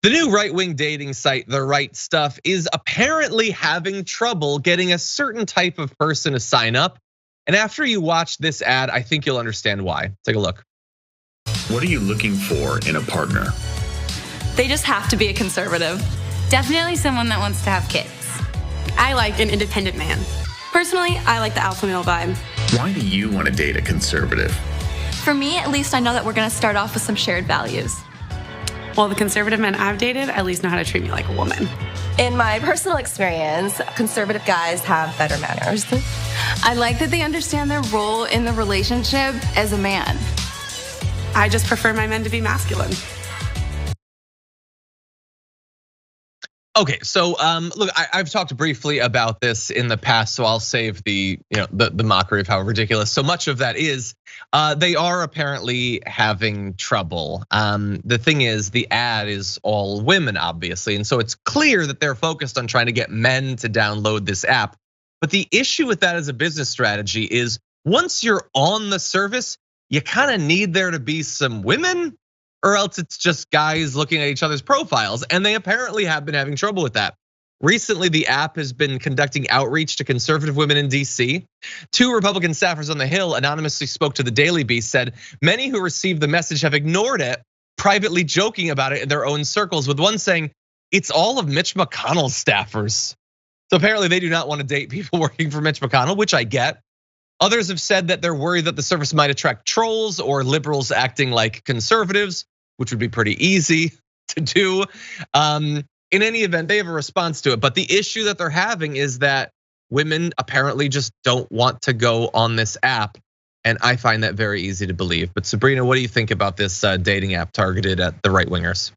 The new right-wing dating site, The Right Stuff, is apparently having trouble getting a certain type of person to sign up. And after you watch this ad, I think you'll understand why. Take a look. What are you looking for in a partner? They just have to be a conservative. Definitely someone that wants to have kids. I like an independent man. Personally, I like the alpha male vibe. Why do you want to date a conservative? For me, at least I know that we're gonna start off with some shared values. Well, the conservative men I've dated at least know how to treat me like a woman. In my personal experience, conservative guys have better manners. I like that they understand their role in the relationship as a man. I just prefer my men to be masculine. Okay, so look, I've talked briefly about this in the past, so I'll save the mockery of how ridiculous so much of that is. They are apparently having trouble. The thing is, the ad is all women, obviously, and so it's clear that they're focused on trying to get men to download this app. But the issue with that as a business strategy is once you're on the service, you kind of need there to be some women, or else it's just guys looking at each other's profiles, and they apparently have been having trouble with that. Recently, the app has been conducting outreach to conservative women in DC. 2 Republican staffers on the Hill anonymously spoke to the Daily Beast, said many who received the message have ignored it, privately joking about it in their own circles, with one saying, it's all of Mitch McConnell's staffers. So apparently they do not want to date people working for Mitch McConnell, which I get. Others have said that they're worried that the service might attract trolls or liberals acting like conservatives, which would be pretty easy to do. In any event, they have a response to it. But the issue that they're having is that women apparently just don't want to go on this app. And I find that very easy to believe. But Sabrina, what do you think about this dating app targeted at the right wingers?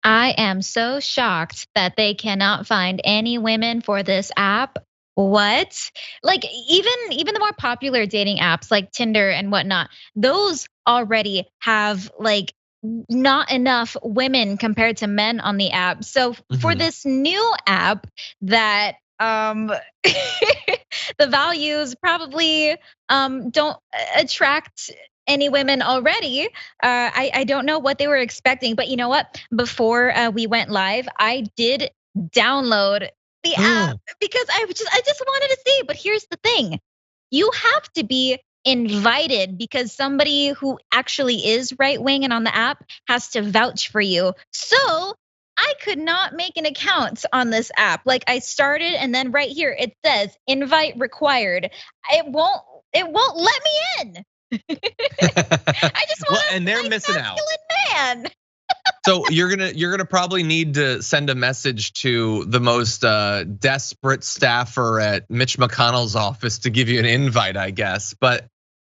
I am so shocked that they cannot find any women for this app. What? Like even the more popular dating apps like Tinder and whatnot, those already have like not enough women compared to men on the app. So for this new app that the values probably don't attract any women already. I don't know what they were expecting, but you know what? Before we went live, I did download the app because I just wanted to see. But here's the thing. You have to be invited because somebody who actually is right wing and on the app has to vouch for you. So I could not make an account on this app. Like I started and then right here it says invite required. It won't let me in. I just want and they're missing out. Man. So you're gonna probably need to send a message to the most desperate staffer at Mitch McConnell's office to give you an invite, I guess. But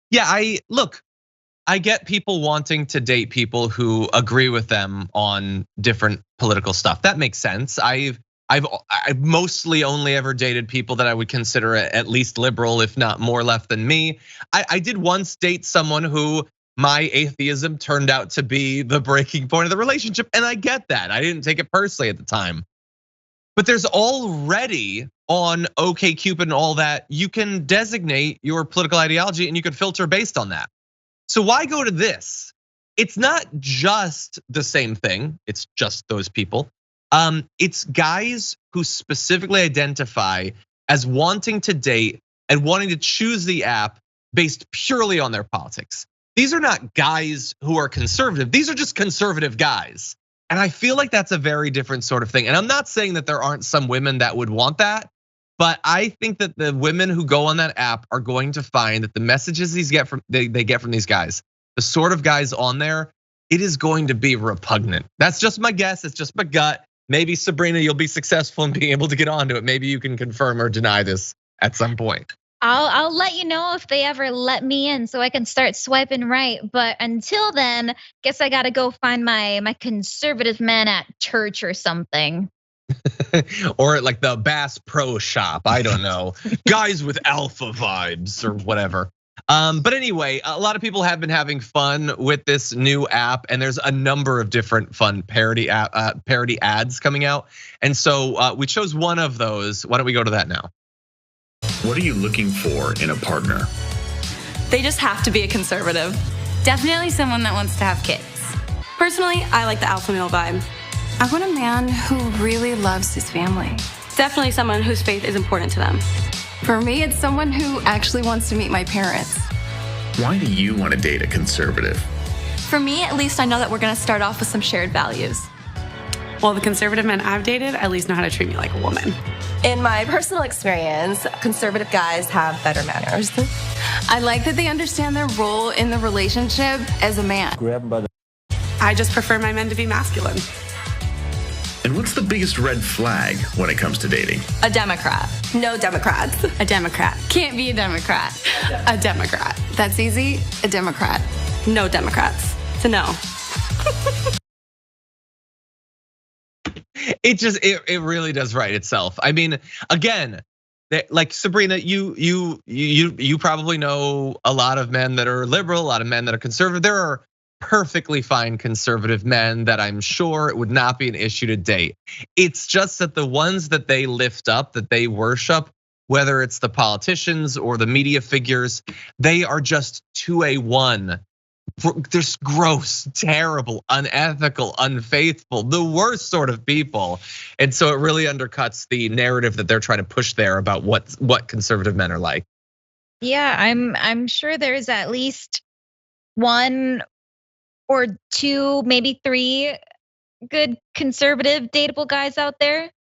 yeah, I get people wanting to date people who agree with them on different political stuff. That makes sense. I've mostly only ever dated people that I would consider at least liberal, if not more left than me. I did once date someone who my atheism turned out to be the breaking point of the relationship, and I get that. I didn't take it personally at the time. But there's already on OkCupid and all that, you can designate your political ideology and you can filter based on that. So why go to this? It's not just the same thing, it's just those people. It's guys who specifically identify as wanting to date and wanting to choose the app based purely on their politics. These are not guys who are conservative. These are just conservative guys. And I feel like that's a very different sort of thing. And I'm not saying that there aren't some women that would want that, but I think that the women who go on that app are going to find that the messages they get from these guys, the sort of guys on there, it is going to be repugnant. That's just my guess. It's just my gut. Maybe Sabrina, you'll be successful in being able to get onto it. Maybe you can confirm or deny this at some point. I'll let you know if they ever let me in so I can start swiping right. But until then, guess I gotta go find my conservative men at church or something. Or like the Bass Pro Shop, I don't know. Guys with alpha vibes or whatever. But anyway, a lot of people have been having fun with this new app, and there's a number of different fun parody ads coming out. And so we chose one of those. Why don't we go to that now? What are you looking for in a partner? They just have to be a conservative. Definitely someone that wants to have kids. Personally, I like the alpha male vibe. I want a man who really loves his family. Definitely someone whose faith is important to them. For me, it's someone who actually wants to meet my parents. Why do you want to date a conservative? For me, at least I know that we're gonna start off with some shared values. Well, the conservative men I've dated at least know how to treat me like a woman. In my personal experience, conservative guys have better manners. I like that they understand their role in the relationship as a man. I just prefer my men to be masculine. And what's the biggest red flag when it comes to dating? A Democrat. No Democrats. A Democrat. Can't be a Democrat. A Democrat. That's easy, a Democrat. No Democrats. It's a no. It really does write itself. I mean, again, like Sabrina, you probably know a lot of men that are liberal, a lot of men that are conservative. There are perfectly fine conservative men that I'm sure it would not be an issue to date. It's just that the ones that they lift up, that they worship, whether it's the politicians or the media figures, they are just 2A1. They're gross, terrible, unethical, unfaithful, the worst sort of people. And so it really undercuts the narrative that they're trying to push there about what conservative men are like. Yeah, I'm sure there's at least one or two, maybe three good conservative dateable guys out there.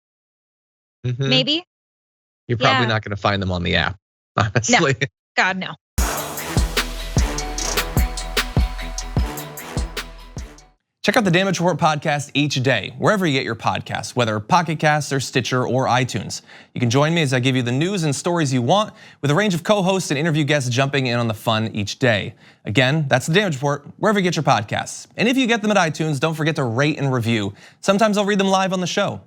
Maybe. You're probably not going to find them on the app, honestly. No. God, no. Check out the Damage Report podcast each day, wherever you get your podcasts, whether Pocket Casts or Stitcher or iTunes. You can join me as I give you the news and stories you want, with a range of co-hosts and interview guests jumping in on the fun each day. Again, that's the Damage Report, wherever you get your podcasts. And if you get them at iTunes, don't forget to rate and review. Sometimes I'll read them live on the show.